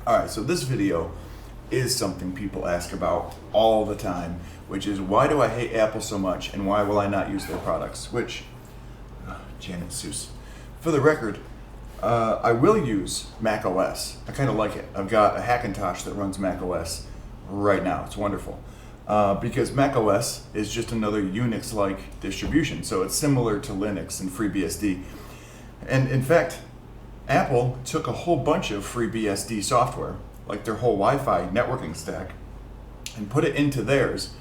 Alright, so this video is something people ask about all the time, which is why do I hate Apple so much and why will I not use their products? Which, Janet Seuss. For the record, I will use Mac OS. I kind of like it. I've got a Hackintosh that runs Mac OS right now. It's wonderful. Because Mac OS is just another Unix-like distribution, so it's similar to Linux and FreeBSD. And in fact, Apple took a whole bunch of FreeBSD software, like their whole Wi-Fi networking stack, and put it into theirs,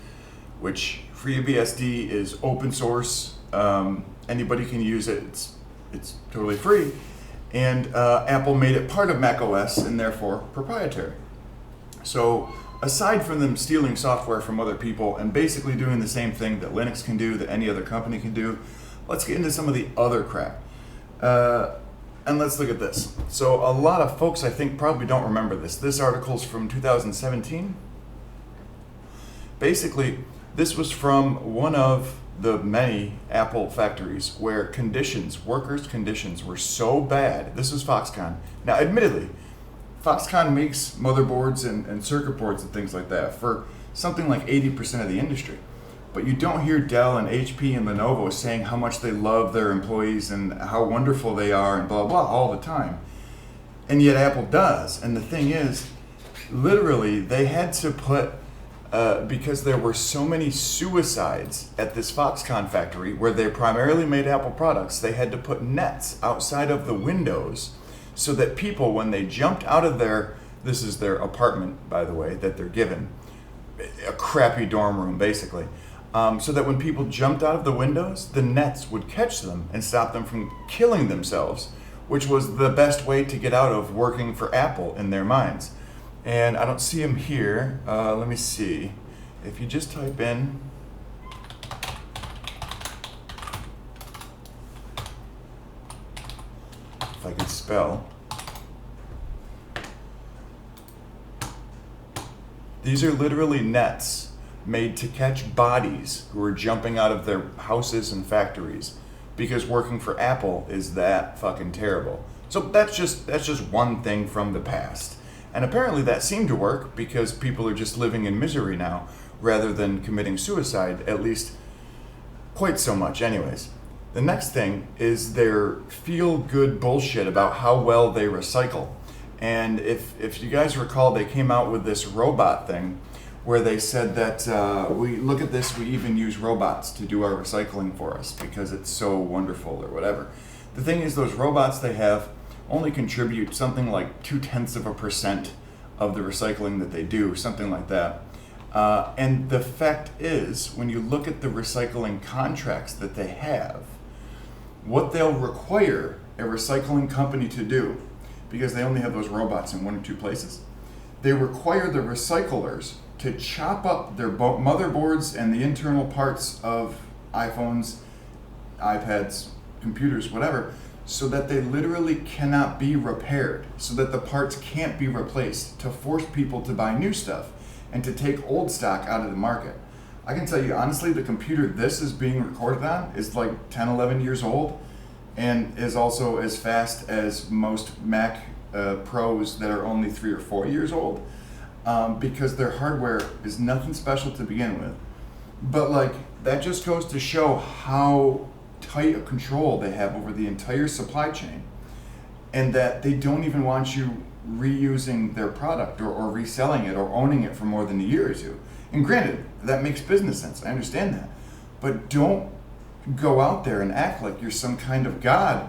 which FreeBSD is open source. Anybody can use it. It's totally free. And Apple made it part of Mac OS and therefore proprietary. So aside from them stealing software from other people and basically doing the same thing that Linux can do, that any other company can do, let's get into some of the other crap. And let's look at this. So a lot of folks, I think, probably don't remember this. This article's from 2017. Basically, this was from one of the many Apple factories where workers' conditions were so bad. This was Foxconn. Now, admittedly, Foxconn makes motherboards and circuit boards and things like that for something like 80% of the industry. But you don't hear Dell and HP and Lenovo saying how much they love their employees and how wonderful they are and blah, blah, all the time. And yet Apple does. And the thing is, literally, they had to put, because there were so many suicides at this Foxconn factory where they primarily made Apple products, they had to put nets outside of the windows so that people, when they jumped out of this is their apartment, by the way, that they're given, a crappy dorm room, basically. So that when people jumped out of the windows, the nets would catch them and stop them from killing themselves, which was the best way to get out of working for Apple in their minds. And I don't see them here. Let me see. If you just type in if I could spell. These are literally nets made to catch bodies who are jumping out of their houses and factories because working for Apple is that fucking terrible. So that's just one thing from the past. And apparently that seemed to work because people are just living in misery now rather than committing suicide, at least quite so much anyways. The next thing is their feel-good bullshit about how well they recycle. And if you guys recall, they came out with this robot thing where they said that we look at this, we even use robots to do our recycling for us because it's so wonderful or whatever. The thing is, those robots they have only contribute something like 0.2% of the recycling that they do, something like that. And the fact is, when you look at the recycling contracts that they have, what they'll require a recycling company to do, because they only have those robots in one or two places, they require the recyclers to chop up their motherboards and the internal parts of iPhones, iPads, computers, whatever, so that they literally cannot be repaired, so that the parts can't be replaced, to force people to buy new stuff and to take old stock out of the market. I can tell you honestly, the computer this is being recorded on is like 10, 11 years old and is also as fast as most Mac Pros that are only 3 or 4 years old. Because their hardware is nothing special to begin with. But like, that just goes to show how tight a control they have over the entire supply chain, and that they don't even want you reusing their product or reselling it or owning it for more than a year or two. And granted, that makes business sense, I understand that. But don't go out there and act like you're some kind of god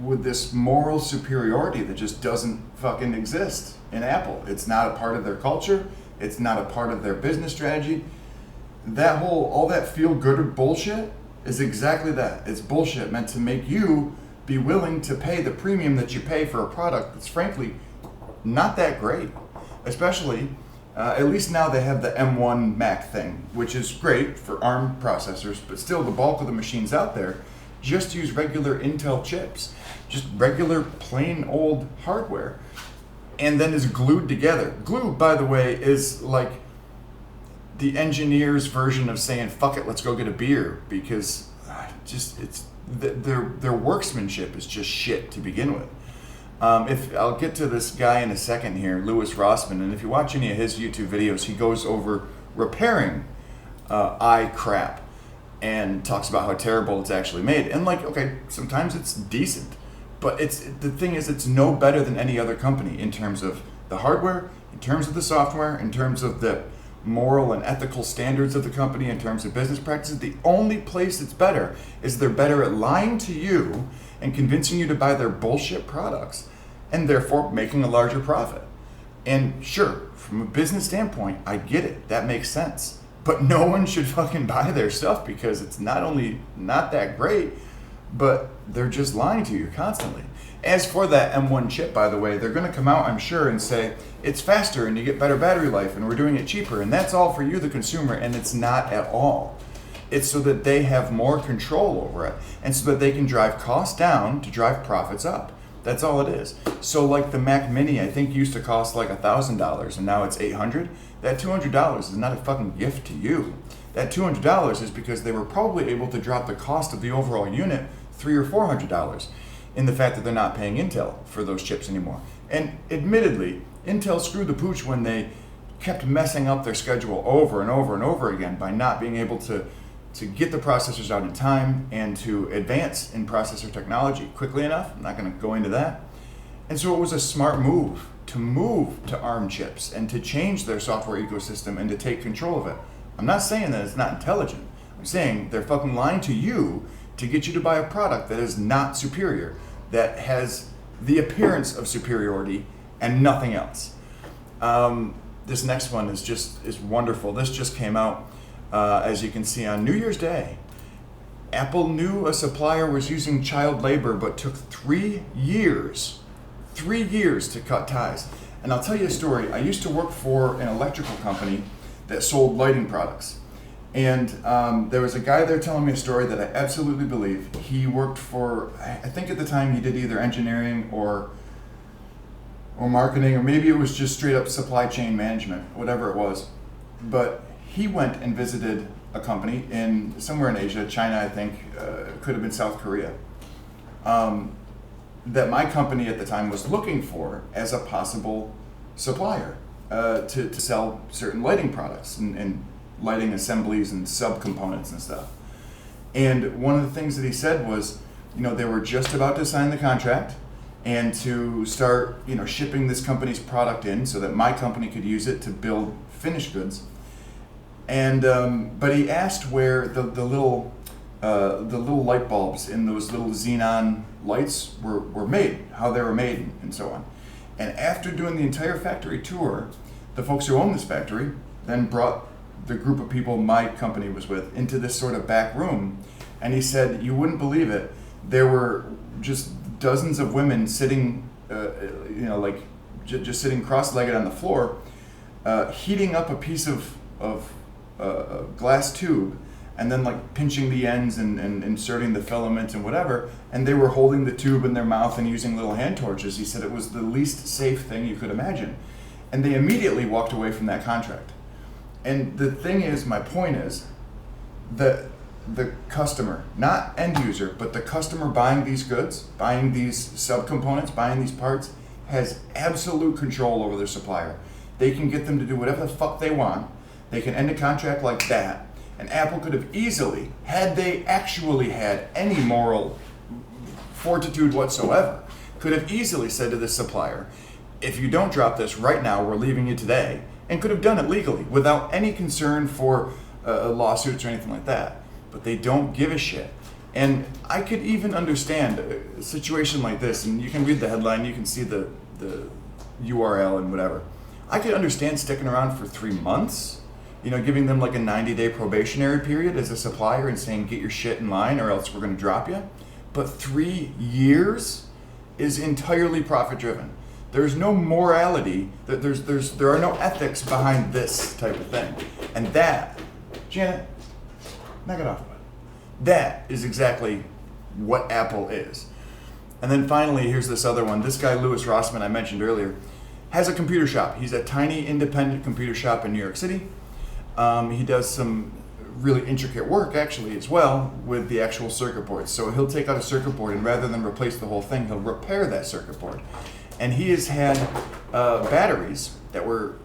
with this moral superiority that just doesn't fucking exist in Apple. It's not a part of their culture. It's not a part of their business strategy. All that feel-good bullshit is exactly that. It's bullshit meant to make you be willing to pay the premium that you pay for a product that's frankly not that great. Especially, at least now they have the M1 Mac thing, which is great for ARM processors, but still the bulk of the machines out there just use regular Intel chips, just regular plain old hardware, and then is glued together. Glue, by the way, is like the engineer's version of saying, fuck it, let's go get a beer, because their workmanship is just shit to begin with. If I'll get to this guy in a second here, Louis Rossmann, and if you watch any of his YouTube videos, he goes over repairing crap and talks about how terrible it's actually made. And like, okay, sometimes it's decent, but the thing is, it's no better than any other company in terms of the hardware, in terms of the software, in terms of the moral and ethical standards of the company, in terms of business practices. The only place it's better is they're better at lying to you and convincing you to buy their bullshit products, and therefore making a larger profit. And sure, from a business standpoint, I get it. That makes sense. But no one should fucking buy their stuff because it's not only not that great, but they're just lying to you constantly. As for that M1 chip, by the way, they're going to come out, I'm sure, and say it's faster and you get better battery life and we're doing it cheaper. And that's all for you, the consumer, and it's not at all. It's so that they have more control over it and so that they can drive costs down to drive profits up. That's all it is. So like the Mac Mini, I think used to cost like $1,000 and now it's $800. That $200 is not a fucking gift to you. That $200 is because they were probably able to drop the cost of the overall unit $300 or $400 in the fact that they're not paying Intel for those chips anymore. And admittedly, Intel screwed the pooch when they kept messing up their schedule over and over and over again by not being able to get the processors out in time and to advance in processor technology quickly enough. I'm not going to go into that. And so it was a smart move to ARM chips and to change their software ecosystem and to take control of it. I'm not saying that it's not intelligent. I'm saying they're fucking lying to you to get you to buy a product that is not superior, that has the appearance of superiority and nothing else. This next one is wonderful. This just came out, as you can see, on New Year's Day. Apple knew a supplier was using child labor, but took 3 years to cut ties. And I'll tell you a story. I used to work for an electrical company that sold lighting products. And there was a guy there telling me a story that I absolutely believe. He worked for, I think at the time he did either engineering or marketing, or maybe it was just straight up supply chain management, whatever it was. But he went and visited a company in somewhere in Asia, China, I think, could have been South Korea, that my company at the time was looking for as a possible supplier to sell certain lighting products and lighting assemblies and subcomponents and stuff. And one of the things that he said was, they were just about to sign the contract and to start, shipping this company's product in so that my company could use it to build finished goods. And but he asked where the little light bulbs in those little xenon lights were made, how they were made, and so on. And after doing the entire factory tour, the folks who own this factory then brought the group of people my company was with into this sort of back room, and he said, you wouldn't believe it, there were just dozens of women sitting, just sitting cross-legged on the floor, heating up a piece of glass tube, and then like pinching the ends and inserting the filament and whatever, and they were holding the tube in their mouth and using little hand torches. He said it was the least safe thing you could imagine. And they immediately walked away from that contract. And the thing is, my point is, that the customer, not end user, but the customer buying these goods, buying these subcomponents, buying these parts, has absolute control over their supplier. They can get them to do whatever the fuck they want. They can end a contract like that. And Apple could have easily, had they actually had any moral fortitude whatsoever, could have easily said to this supplier, if you don't drop this right now, we're leaving you today, and could have done it legally without any concern for lawsuits or anything like that. But they don't give a shit. And I could even understand a situation like this, and you can read the headline, you can see the URL and whatever. I could understand sticking around for 3 months, giving them like a 90-day probationary period as a supplier and saying, get your shit in line or else we're going to drop you. But 3 years is entirely profit-driven. There's no morality, there are no ethics behind this type of thing. And that, Janet, knock it off. That is exactly what Apple is. And then finally, here's this other one. This guy, Louis Rossmann, I mentioned earlier, has a computer shop. He's a tiny independent computer shop in New York City. He does some really intricate work actually as well with the actual circuit board. So he'll take out a circuit board, and rather than replace the whole thing, he'll repair that circuit board. And he has had batteries that were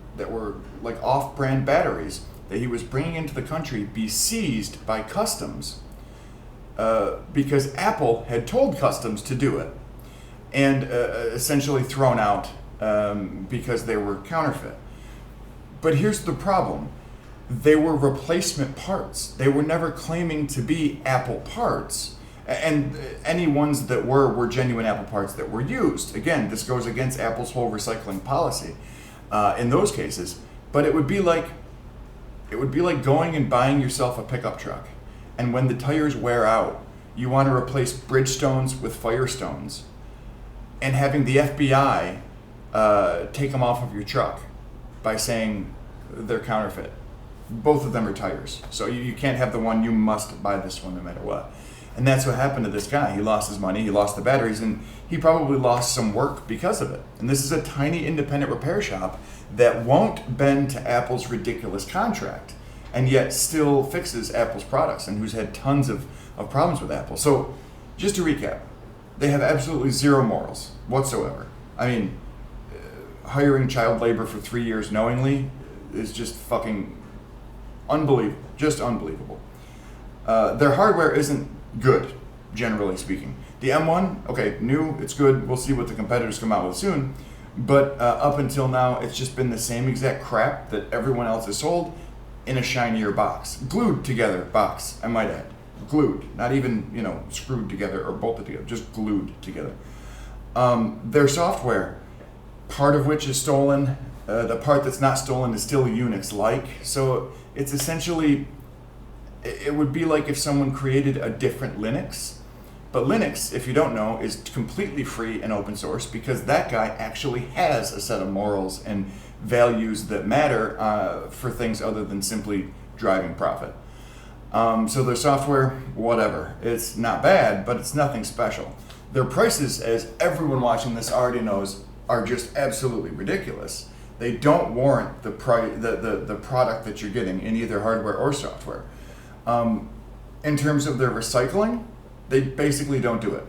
like off-brand batteries that he was bringing into the country be seized by customs because Apple had told customs to do it, and essentially thrown out because they were counterfeit. But here's the problem. They were replacement parts. They were never claiming to be Apple parts. And any ones that were genuine Apple parts that were used. Again, this goes against Apple's whole recycling policy in those cases. But it would be like going and buying yourself a pickup truck. And when the tires wear out, you want to replace Bridgestones with Firestones, and having the FBI take them off of your truck by saying they're counterfeit. Both of them are tires. So you can't have the one, you must buy this one no matter what. And that's what happened to this guy. He lost his money, he lost the batteries, and he probably lost some work because of it. And this is a tiny independent repair shop that won't bend to Apple's ridiculous contract, and yet still fixes Apple's products, and who's had tons of problems with Apple. So just to recap, they have absolutely zero morals whatsoever. I mean, hiring child labor for 3 years knowingly is just fucking unbelievable. Just unbelievable. Their hardware isn't good, generally speaking. The M1, okay, new, it's good. We'll see what the competitors come out with soon. But up until now, it's just been the same exact crap that everyone else has sold in a shinier box. Glued together box, I might add. Glued. Not even, screwed together or bolted together. Just glued together. Their software, part of which is stolen. The part that's not stolen is still Unix-like. So it's essentially, it would be like if someone created a different Linux. But Linux, if you don't know, is completely free and open source because that guy actually has a set of morals and values that matter for things other than simply driving profit. So their software, whatever. It's not bad, but it's nothing special. Their prices, as everyone watching this already knows, are just absolutely ridiculous. They don't warrant the product that you're getting in either hardware or software. In terms of their recycling, they basically don't do it.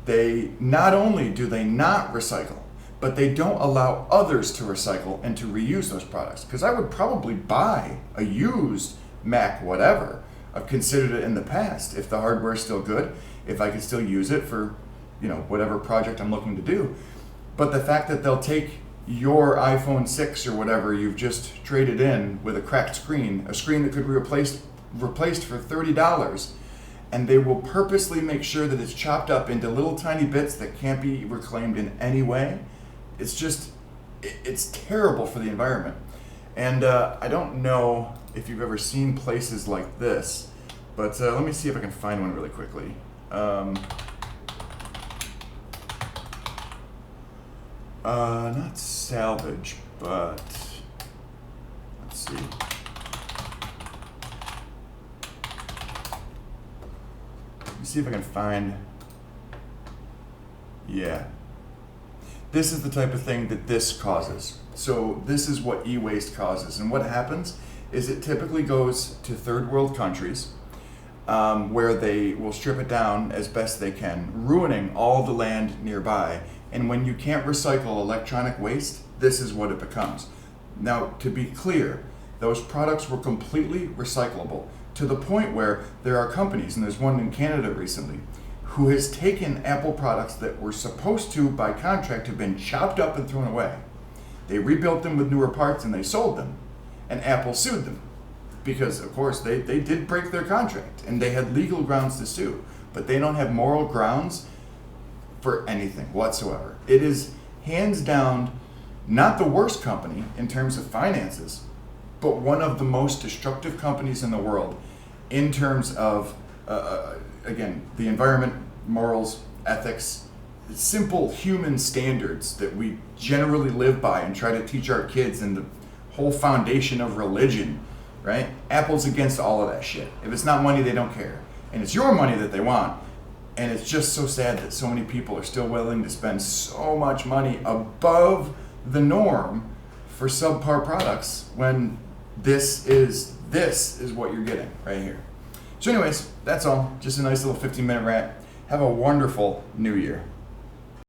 They not only do they not recycle, but they don't allow others to recycle and to reuse those products. Because I would probably buy a used Mac whatever. I've considered it in the past if the hardware is still good, if I could still use it for whatever project I'm looking to do. But the fact that they'll take your iPhone 6 or whatever you've just traded in with a cracked screen, a screen that could be replaced for $30, and they will purposely make sure that it's chopped up into little tiny bits that can't be reclaimed in any way. It's terrible for the environment. And I don't know if you've ever seen places like this, but let me see if I can find one really quickly. Not salvage, but let's see. Let me see if I can find. Yeah. This is the type of thing that this causes. So this is what e-waste causes. And what happens is it typically goes to third world countries where they will strip it down as best they can, ruining all the land nearby. And when you can't recycle electronic waste, this is what it becomes. Now, to be clear, those products were completely recyclable to the point where there are companies, and there's one in Canada recently, who has taken Apple products that were supposed to, by contract, have been chopped up and thrown away. They rebuilt them with newer parts and they sold them. And Apple sued them because, of course, they did break their contract and they had legal grounds to sue, but they don't have moral grounds for anything whatsoever. It is hands down not the worst company in terms of finances, but one of the most destructive companies in the world in terms of, again, the environment, morals, ethics, simple human standards that we generally live by and try to teach our kids, and the whole foundation of religion, right? Apple's against all of that shit. If it's not money, they don't care. And it's your money that they want. And it's just so sad that so many people are still willing to spend so much money above the norm for subpar products when this is This is what you're getting right here. So anyways, that's all. Just a nice little 15-minute rant. Have a wonderful new year.